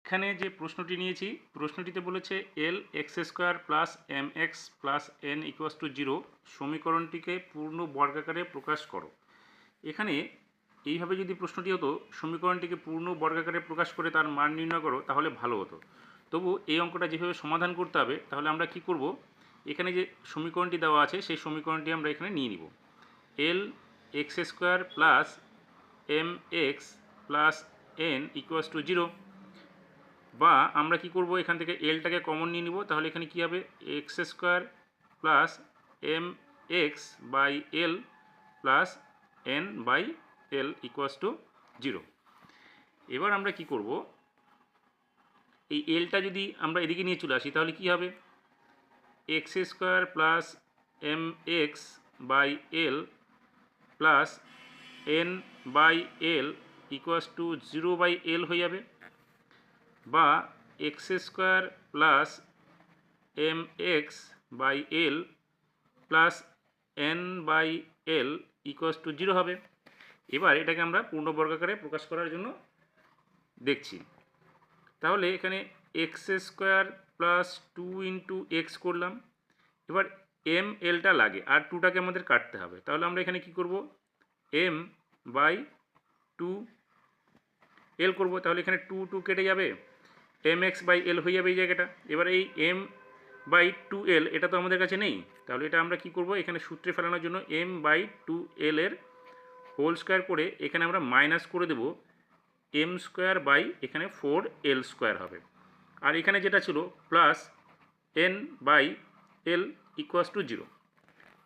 এখানে যে প্রশ্নটি নিয়েছি, প্রশ্নটিতে বলেছে l x square plus m x plus n equals to 0 সমীকরণটিকে পূর্ণ বর্গাকারে প্রকাশ করো। এখানে এইভাবে যদি প্রশ্নটি হতো সমীকরণটিকে পূর্ণ বর্গাকারে প্রকাশ করে তার মান নির্ণয় করো, তাহলে ভালো হতো। তবু এই অঙ্কটা যেভাবে সমাধান করতে হবে, তাহলে আমরা কি করব, এখানে যে সমীকরণটি দেওয়া আছে সেই সমীকরণটি আমরা এখানে নিয়ে নিব। L x square plus m x plus n equals to 0, বা আমরা কি করব, এখান থেকে এলটাকে কমন নিয়ে নিব। তাহলে এখানে কি হবে, x square plus m x by l plus n by l equals to 0। এবার আমরা কি করব, এই এলটা যদি আমরা এদিকে নিয়ে চলে আসি, তাহলে কি হবে, x square plus m x by l plus n by l equals to 0 by l হয়ে যাবে, বা x square plus m x by l plus n by l equals to 0 হবে। এবার এটাকে আমরা পূর্ণ বর্গাকারে প্রকাশ করার জন্য দেখছি। তাহলে এখানে x square plus 2 into x করলাম। এবার এম এলটা লাগে আর 2টাকে আমাদের কাটতে হবে। তাহলে আমরা এখানে কি করব, এম বাই 2 এল করব। তাহলে এখানে 2 কেটে যাবে, এম এক্স বাই এল হয়ে যাবে এই জায়গাটা। এবার এই এম বাই 2l এটা তো আমাদের কাছে নেই, তাহলে এটা আমরা কি করব, এখানে সূত্রে ফেলানোর জন্য এম বাই 2l এর হোল স্কোয়ার করে এখানে আমরা মাইনাস করে দেব এম স্কোয়ার বাই এখানে 4l স্কোয়ার হবে। আর এখানে যেটা ছিল plus n by l equals to 0।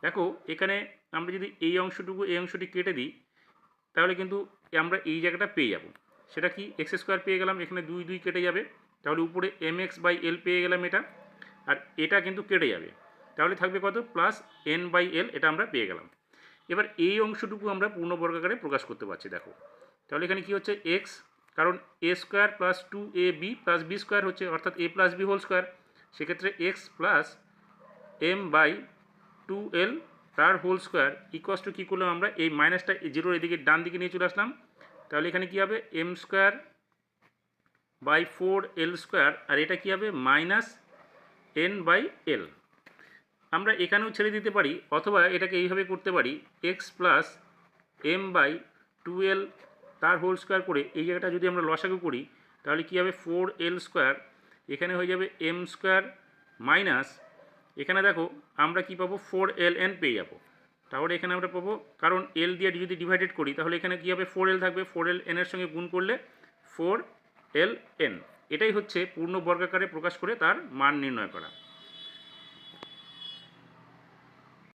দেখো এখানে আমরা যদি এই অংশটি কেটে দিই, তাহলে কিন্তু আমরা এই জায়গাটা পেয়ে যাব। সেটা কি, এক্স স্কোয়ার পেয়ে গেলাম, এখানে 2 কেটে যাবে, তাহলে উপরে এম এক্স বাই এল পেয়ে গেলাম এটা, আর এটা কিন্তু কেটে যাবে, তাহলে থাকবে কত, প্লাস এন বাই এল, এটা আমরা পেয়ে গেলাম। এবার এই অংশটুকু আমরা পূর্ণ বর্গাকারে প্রকাশ করতে পারছি। দেখো তাহলে এখানে কি হচ্ছে, এক্স, কারণ a square plus 2ab plus b square হচ্ছে, অর্থাৎ a plus b whole square, সেক্ষেত্রে x plus m by 2l তার হোল স্কোয়ার ইকুয়াস টু কী করলাম আমরা, এই মাইনাসটা 0 এদিকে ডান দিকে নিয়ে চলে আসলাম। তাহলে এখানে কী হবে, m square by 4l square, আর এটা কী হবে, মাইনাস এন বাই এল। আমরা এখানেও ছেড়ে দিতে পারি, অথবা এটাকে এইভাবে করতে পারি, x plus m by 2l তার হোল স্কোয়ার করে এই জায়গাটা যদি আমরা লসাগু করি, তাহলে কী হবে, 4l স্কোয়ার, এখানে হয়ে যাবে এম স্কোয়ার মাইনাস, এখানে দেখো আমরা কি পাবো, 4ln পেয়ে যাবো। তাহলে এখানে আমরা পাবো, কারণ এল দিয়ে যদি ডিভাইডেড করি, তাহলে এখানে কী হবে, 4l থাকবে, 4ln এর সঙ্গে গুণ করলে 4ln। এটাই হচ্ছে পূর্ণ বর্গাকারে প্রকাশ করে তার মান নির্ণয় করা।